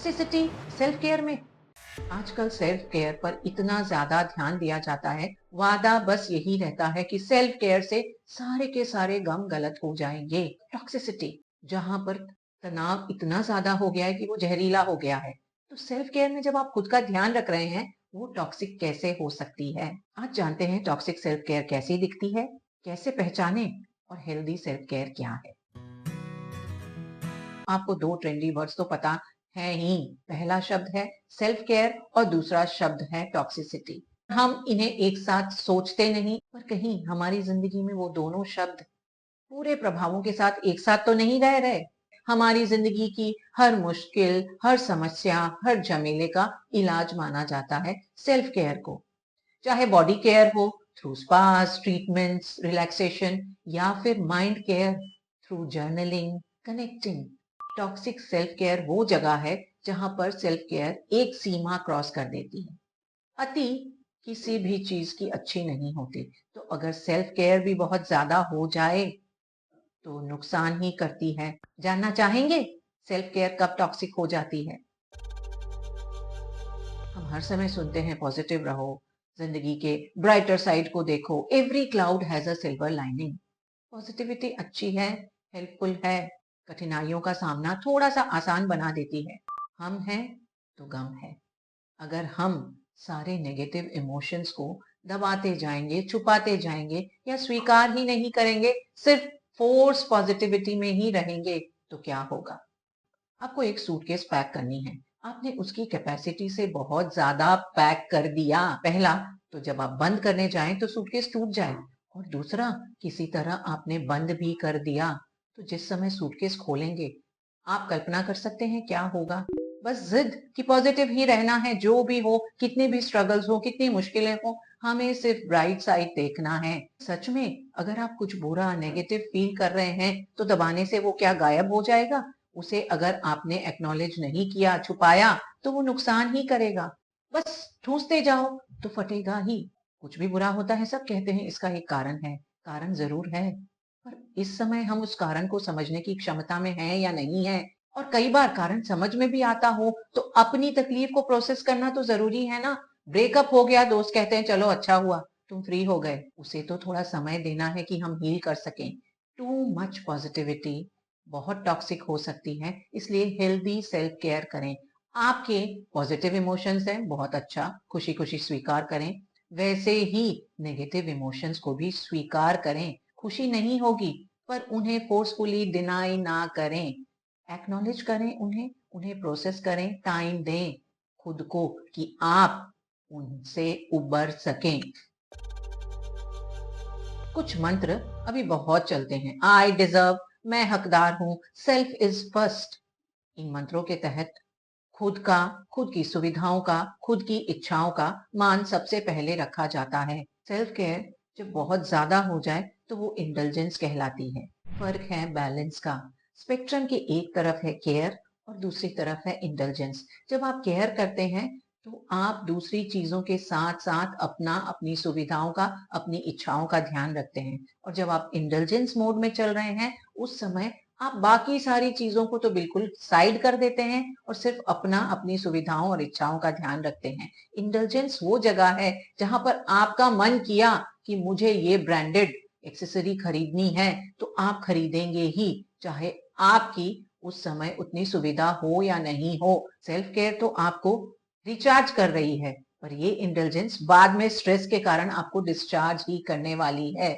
Toxicity self care में। आजकल self care पर इतना ज्यादा ध्यान दिया जाता है, वादा बस यही रहता है कि सेल्फ केयर से सारे के सारे गम गलत हो जाएंगे। टॉक्सिसिटी, जहां पर तनाव इतना ज्यादा हो गया है कि वो जहरीला हो गया है, तो सेल्फ केयर में जब आप खुद का ध्यान रख रहे हैं, वो टॉक्सिक कैसे हो सकती है। आज जानते हैं टॉक्सिक सेल्फ केयर कैसी दिखती है, कैसे पहचाने, और हेल्दी सेल्फ केयर क्या है। आपको दो ट्रेंडी वर्ड्स तो पता है ही। पहला शब्द है सेल्फ केयर और दूसरा शब्द है टॉक्सिसिटी। हम इन्हें एक साथ सोचते नहीं, पर कहीं हमारी जिंदगी में वो दोनों शब्द पूरे प्रभावों के साथ एक साथ तो नहीं रह रहे। हमारी जिंदगी की हर मुश्किल, हर समस्या, हर झमेले का इलाज माना जाता है सेल्फ केयर को। चाहे बॉडी केयर हो थ्रू स्पास, ट्रीटमेंट्स, रिलैक्सेशन, या फिर mind care through journaling, connecting. Toxic self care वो जगह है जहां पर सेल्फ केयर एक सीमा क्रॉस कर देती है। अति किसी भी चीज की अच्छी नहीं होती, तो अगर सेल्फ केयर भी बहुत ज्यादा हो जाए तो नुकसान ही करती है। जानना चाहेंगे सेल्फ केयर कब टॉक्सिक हो जाती है। हम हर समय सुनते हैं पॉजिटिव रहो, जिंदगी के ब्राइटर साइड को देखो, every cloud has a silver lining. Positivity अच्छी है, हेल्पफुल है, कठिनाइयों का सामना थोड़ा सा आसान बना देती है। हम हैं तो गम है। अगर हम सारे नेगेटिव इमोशंस को दबाते जाएंगे, छुपाते जाएंगे, या स्वीकार ही नहीं करेंगे, सिर्फ फोर्स पॉजिटिविटी में ही रहेंगे, तो क्या होगा। आपको एक सूटकेस पैक करनी है, आपने उसकी कैपेसिटी से बहुत ज्यादा पैक कर दिया। पहला, तो जब आप बंद करने जाएं तो सूटकेस टूट जाए, और दूसरा, किसी तरह आपने बंद भी कर दिया, तो जिस समय सूटकेस खोलेंगे आप कल्पना कर सकते हैं क्या होगा। बस जिद कि पॉजिटिव ही रहना है, जो भी हो, कितने भी स्ट्रगल्स हो, कितनी मुश्किलें हो, हमें सिर्फ ब्राइट साइड देखना है। सच में अगर आप कुछ बुरा, नेगेटिव फील कर रहे हैं, तो दबाने से वो क्या गायब हो जाएगा। उसे अगर आपने एक्नॉलेज नहीं किया, छुपाया, तो वो नुकसान ही करेगा। बस ठूसते जाओ तो फटेगा ही। कुछ भी बुरा होता है सब कहते हैं इसका एक कारण है। कारण जरूर है, पर इस समय हम उस कारण को समझने की क्षमता में हैं या नहीं है। और कई बार कारण समझ में भी आता हो तो अपनी तकलीफ को प्रोसेस करना तो जरूरी है ना। ब्रेकअप हो गया, दोस्त कहते हैं चलो अच्छा हुआ तुम फ्री हो गए, उसे तो थोड़ा समय देना है कि हम हील कर सकें। टू मच पॉजिटिविटी बहुत टॉक्सिक हो सकती है, इसलिए हेल्दी सेल्फ केयर करें। आपके पॉजिटिव इमोशंस हैं, बहुत अच्छा, खुशी खुशी स्वीकार करें। वैसे ही नेगेटिव इमोशंस को भी स्वीकार करें। खुशी नहीं होगी, पर उन्हें फोर्सफुली डिनाई ना करें। एक्नॉलेज करें उन्हें, उन्हें प्रोसेस करें, टाइम दें खुद को कि आप उनसे उबर सकें। कुछ मंत्र अभी बहुत चलते हैं, आई डिजर्व, मैं हकदार हूं, सेल्फ इज फर्स्ट। इन मंत्रों के तहत खुद का, खुद की सुविधाओं का, खुद की इच्छाओं का मान सबसे पहले रखा जाता है। सेल्फ केयर जब बहुत ज्यादा हो जाए तो वो इंडल्जेंस कहलाती है। फर्क है बैलेंस का। स्पेक्ट्रम की एक तरफ है केयर और दूसरी तरफ है इंडल्जेंस। जब आप केयर करते हैं तो आप दूसरी चीजों के साथ साथ अपना, अपनी सुविधाओं का, अपनी इच्छाओं का ध्यान रखते हैं। और जब आप इंडल्जेंस मोड में चल रहे हैं, उस समय आप बाकी सारी चीजों को तो बिल्कुल साइड कर देते हैं और सिर्फ अपना, अपनी सुविधाओं और इच्छाओं का ध्यान रखते हैं। इंडल्जेंस वो जगह है जहां पर आपका मन किया कि मुझे ये ब्रांडेड एक्सेसरी खरीदनी है, तो आप खरीदेंगे ही, चाहे आपकी उस समय उतनी सुविधा हो या नहीं हो। सेल्फ केयर तो आपको रिचार्ज कर रही है, पर ये इंटेलिजेंस बाद में स्ट्रेस के कारण आपको डिस्चार्ज ही करने वाली है।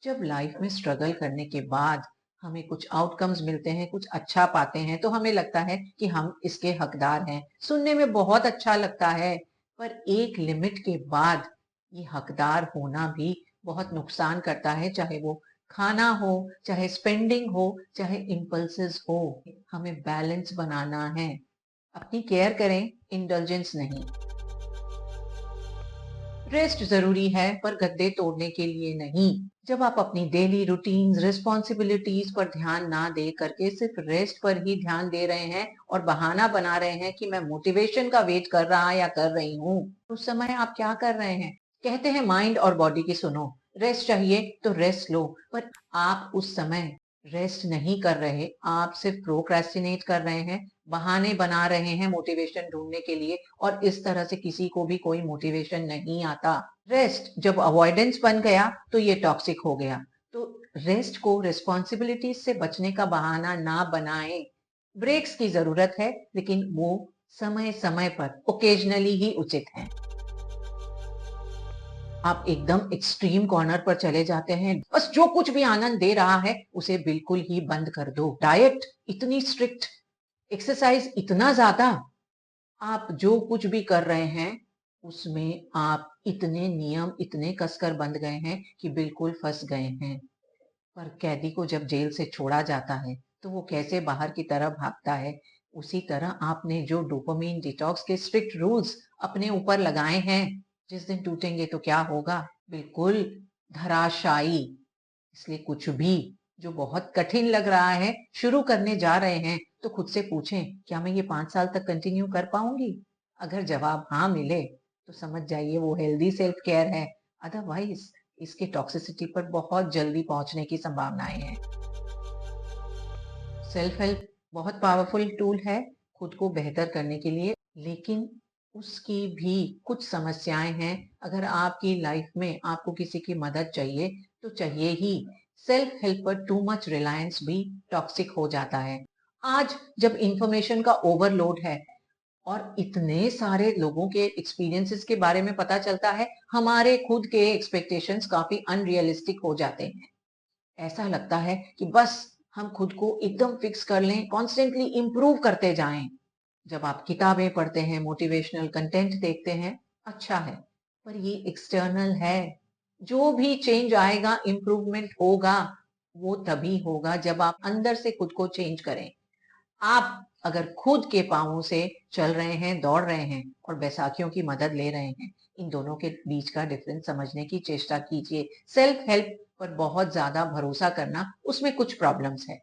जब लाइफ में स्ट्रगल करने के बाद हमें कुछ आउटकम्स मिलते हैं, कुछ अच्छा पाते हैं, तो हमें लगता है कि हम इसके हकदार हैं। सुनने में बहुत अच्छा लगता है, पर एक लिमिट के बाद ये हकदार होना भी बहुत नुकसान करता है, चाहे वो खाना हो, चाहे स्पेंडिंग हो, चाहे इम्पल्सेस हो। हमें बैलेंस बनाना है। अपनी केयर करें, इंडल्जेंस नहीं। रेस्ट जरूरी है, पर गद्दे तोड़ने के लिए नहीं। जब आप अपनी डेली रूटीन्स, रिस्पॉन्सिबिलिटीज पर ध्यान ना दे करके सिर्फ रेस्ट पर ही ध्यान दे रहे हैं और बहाना बना रहे हैं कि मैं मोटिवेशन का वेट कर रहा या कर रही हूँ, उस समय आप क्या कर रहे हैं। कहते हैं माइंड और बॉडी की सुनो, रेस्ट चाहिए तो रेस्ट लो, पर आप उस समय रेस्ट नहीं कर रहे, आप सिर्फ प्रोक्रेस्टिनेट कर रहे हैं, बहाने बना रहे हैं मोटिवेशन ढूंढने के लिए, और इस तरह से किसी को भी कोई मोटिवेशन नहीं आता। रेस्ट जब अवॉइडेंस बन गया तो ये टॉक्सिक हो गया। तो रेस्ट को रिस्पॉन्सिबिलिटीज से बचने का बहाना ना बनाएं। ब्रेक्स की जरूरत है, लेकिन वो समय समय पर, ओकेजनली ही उचित है। आप एकदम एक्सट्रीम कॉर्नर पर चले जाते हैं, बस जो कुछ भी आनंद दे रहा है उसे बिल्कुल ही बंद कर दो। डाइट इतनी स्ट्रिक्ट, एक्सरसाइज इतना ज्यादा, आप जो कुछ भी कर रहे हैं उसमें आप इतने नियम इतने कसकर बंध गए हैं कि बिल्कुल फंस गए हैं। पर कैदी को जब जेल से छोड़ा जाता है तो वो कैसे बाहर की तरफ भागता है, उसी तरह आपने जो डोपामीन डिटॉक्स के स्ट्रिक्ट रूल्स अपने ऊपर लगाए हैं, जिस दिन टूटेंगे तो क्या होगा, बिल्कुल धराशायी। इसलिए कुछ भी जो बहुत कठिन लग रहा है शुरू करने जा रहे हैं तो खुद से पूछें, क्या मैं ये 5 साल तक कंटिन्यू कर पाऊंगी? अगर जवाब हाँ मिले तो समझ जाइए वो हेल्दी सेल्फ केयर है। अदरवाइज इसके टॉक्सिसिटी पर बहुत जल्दी पहुंचने की संभावनाएं हैं। सेल्फ हेल्प बहुत पावरफुल टूल है खुद को बेहतर करने के लिए, लेकिन उसकी भी कुछ समस्याएं हैं। अगर आपकी लाइफ में आपको किसी की मदद चाहिए तो चाहिए ही। सेल्फ हेल्प पर टू मच रिलायंस भी टॉक्सिक हो जाता है। आज जब इंफॉर्मेशन का ओवरलोड है और इतने सारे लोगों के एक्सपीरियंसेस के बारे में पता चलता है, हमारे खुद के एक्सपेक्टेशंस काफी अनरियलिस्टिक हो जाते हैं। ऐसा लगता है कि बस हम खुद को एकदम फिक्स कर लें, कॉन्स्टेंटली इंप्रूव करते जाएं। जब आप किताबें पढ़ते हैं, मोटिवेशनल कंटेंट देखते हैं, अच्छा है, पर ये एक्सटर्नल है। जो भी चेंज आएगा, इंप्रूवमेंट होगा, वो तभी होगा जब आप अंदर से खुद को चेंज करें। आप अगर खुद के पांवों से चल रहे हैं, दौड़ रहे हैं और बैसाखियों की मदद ले रहे हैं, इन दोनों के बीच का डिफरेंस समझने की चेष्टा कीजिए। सेल्फ हेल्प पर बहुत ज्यादा भरोसा करना, उसमें कुछ प्रॉब्लम्स है।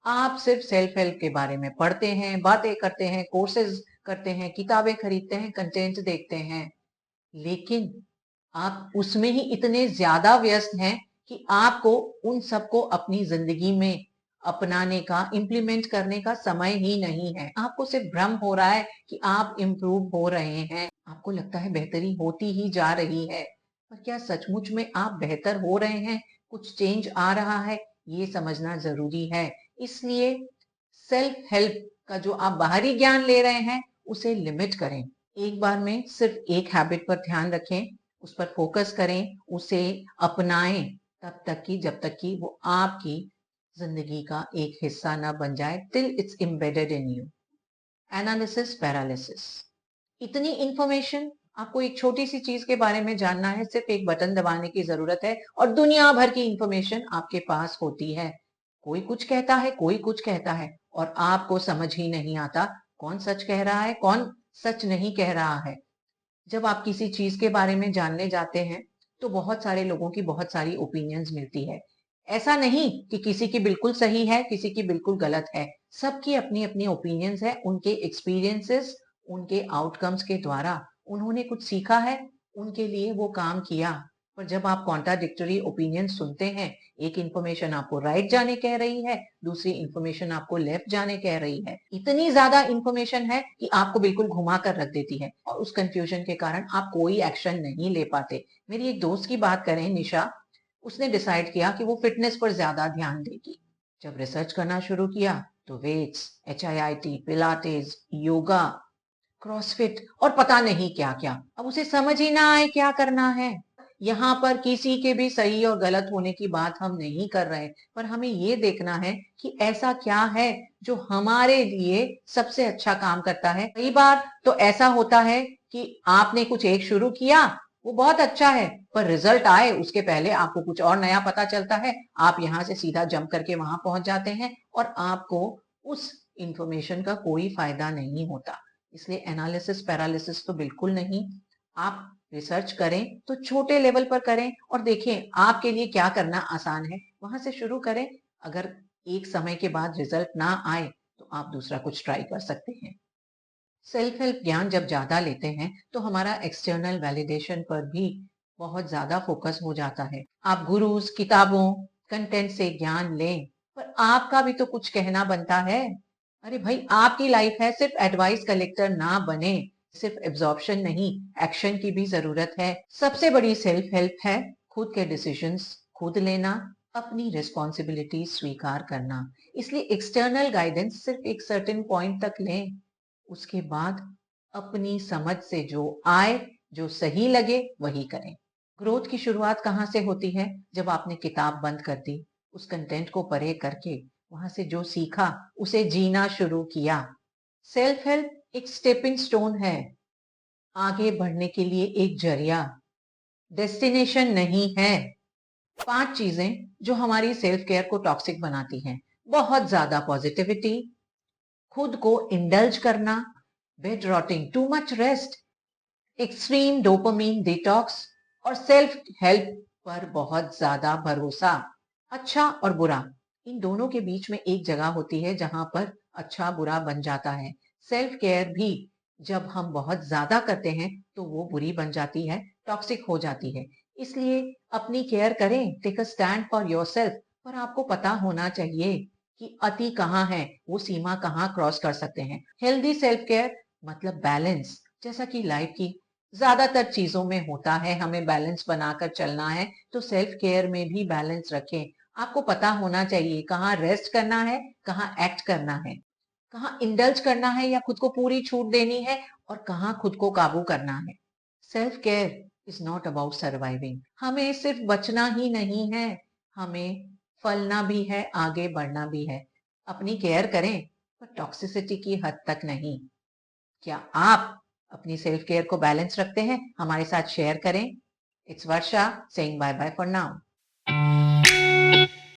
आप सिर्फ सेल्फ हेल्प के बारे में पढ़ते हैं, बातें करते हैं, कोर्सेज करते हैं, किताबें खरीदते हैं, कंटेंट देखते हैं, लेकिन आप उसमें ही इतने ज्यादा व्यस्त हैं कि आपको उन सबको अपनी जिंदगी में अपनाने का, इम्प्लीमेंट करने का समय ही नहीं है। आपको सिर्फ भ्रम हो रहा है कि आप इम्प्रूव हो रहे हैं, आपको लगता है बेहतरी होती ही जा रही है, पर क्या सचमुच में आप बेहतर हो रहे हैं, कुछ चेंज आ रहा है? ये समझना जरूरी है। इसलिए सेल्फ हेल्प का जो आप बाहरी ज्ञान ले रहे हैं उसे लिमिट करें। एक बार में सिर्फ एक हैबिट पर ध्यान रखें, उस पर फोकस करें, उसे अपनाएं, तब तक कि जब तक कि वो आपकी जिंदगी का एक हिस्सा ना बन जाए, till it's embedded in you. Analysis paralysis, इतनी इंफॉर्मेशन, आपको एक छोटी सी चीज के बारे में जानना है, सिर्फ एक बटन दबाने की जरूरत है और दुनिया भर की इंफॉर्मेशन आपके पास होती है। कोई कुछ कहता है, कोई कुछ कहता है, और आपको समझ ही नहीं आता कौन सच कह रहा है, कौन सच नहीं कह रहा है। जब आप किसी चीज के बारे में जानने जाते हैं तो बहुत सारे लोगों की बहुत सारी ओपिनियंस मिलती है। ऐसा नहीं कि किसी की बिल्कुल सही है, किसी की बिल्कुल गलत है। सबकी अपनी अपनी ओपिनियंस है, उनके एक्सपीरियंसेस, उनके आउटकम्स के द्वारा उन्होंने कुछ सीखा है, उनके लिए वो काम किया। पर जब आप कॉन्ट्राडिक्टरी ओपिनियन सुनते हैं, एक इंफॉर्मेशन आपको राइट जाने कह रही है, दूसरी इंफॉर्मेशन आपको लेफ्ट जाने कह रही है, इतनी ज्यादा इंफॉर्मेशन है कि आपको बिल्कुल घुमा कर रख देती है, और उस कंफ्यूजन के कारण आप कोई एक्शन नहीं ले पाते। मेरी एक दोस्त की बात करें, निशा, उसने डिसाइड किया कि वो फिटनेस पर ज्यादा ध्यान देगी। जब रिसर्च करना शुरू किया तो weights, HIIT, pilates, yoga, crossfit और पता नहीं क्या क्या, अब उसे समझ ही ना आए क्या करना है। यहाँ पर किसी के भी सही और गलत होने की बात हम नहीं कर रहे, पर हमें ये देखना है कि ऐसा क्या है जो हमारे लिए सबसे अच्छा काम करता है। कई बार तो ऐसा होता है कि आपने कुछ एक शुरू किया, वो बहुत अच्छा है, पर रिजल्ट आए उसके पहले आपको कुछ और नया पता चलता है, आप यहाँ से सीधा जंप करके वहां पहुंच जाते हैं और आपको उस इंफॉर्मेशन का कोई फायदा नहीं होता। इसलिए एनालिसिस पैरालिसिस तो बिल्कुल नहीं। आप रिसर्च करें तो छोटे लेवल पर करें और देखें आपके लिए क्या करना आसान है, वहां से शुरू करें। अगर एक समय के बाद रिजल्ट ना आए तो आप दूसरा कुछ ट्राई कर सकते हैं। सेल्फ हेल्प ज्ञान जब ज्यादा लेते हैं तो हमारा एक्सटर्नल वैलिडेशन पर भी बहुत ज्यादा फोकस हो जाता है। आप गुरुज, किताबों, कंटेंट से ज्ञान लें, पर आपका भी तो कुछ कहना बनता है। अरे भाई, आपकी लाइफ है, सिर्फ एडवाइस कलेक्टर ना बने। सिर्फ एब्जॉर्प्शन नहीं, एक्शन की भी जरूरत है। सबसे बड़ी सेल्फ हेल्प है खुद के डिसीजंस खुद लेना, अपनी रिस्पॉन्सिबिलिटी स्वीकार करना। इसलिए एक्सटर्नल गाइडेंस सिर्फ एक सर्टेन पॉइंट तक लें, उसके बाद अपनी समझ से जो आए, जो सही लगे वही करें। ग्रोथ की शुरुआत कहाँ से होती है? जब आपने किताब बंद कर दी, उस कंटेंट को परे करके वहां से जो सीखा उसे जीना शुरू किया। सेल्फ हेल्प एक स्टेपिंग स्टोन है, आगे बढ़ने के लिए एक जरिया, डेस्टिनेशन नहीं है। 5 चीजें जो हमारी सेल्फ केयर को टॉक्सिक बनाती हैं: बहुत ज्यादा पॉजिटिविटी, खुद को इंडल्ज करना, bed rotting, too much rest, extreme dopamine detox और सेल्फ हेल्प पर बहुत ज्यादा भरोसा। अच्छा और बुरा, इन दोनों के बीच में एक जगह होती है जहां पर अच्छा बुरा बन जाता है। सेल्फ केयर भी जब हम बहुत ज्यादा करते हैं तो वो बुरी बन जाती है, टॉक्सिक हो जाती है। इसलिए अपनी केयर करें, take a stand for yourself. पर आपको पता होना चाहिए कि अति कहाँ है, वो सीमा कहाँ क्रॉस कर सकते हैं। हेल्दी सेल्फ केयर मतलब बैलेंस। जैसा कि लाइफ की ज्यादातर चीजों में होता है, हमें बैलेंस बनाकर चलना है, तो सेल्फ केयर में भी बैलेंस रखें। आपको पता होना चाहिए कहाँ रेस्ट करना है, कहाँ एक्ट करना है, कहाँ इंडल्ज करना है या खुद को पूरी छूट देनी है, और कहाँ खुद को काबू करना है। Self care is not about surviving. हमें सिर्फ बचना ही नहीं है, हमें फलना भी है, आगे बढ़ना भी है। अपनी केयर करें, पर टॉक्सिसिटी की हद तक नहीं। क्या आप अपनी सेल्फ केयर को बैलेंस रखते हैं? हमारे साथ शेयर करें। It's Varsha saying bye bye for now.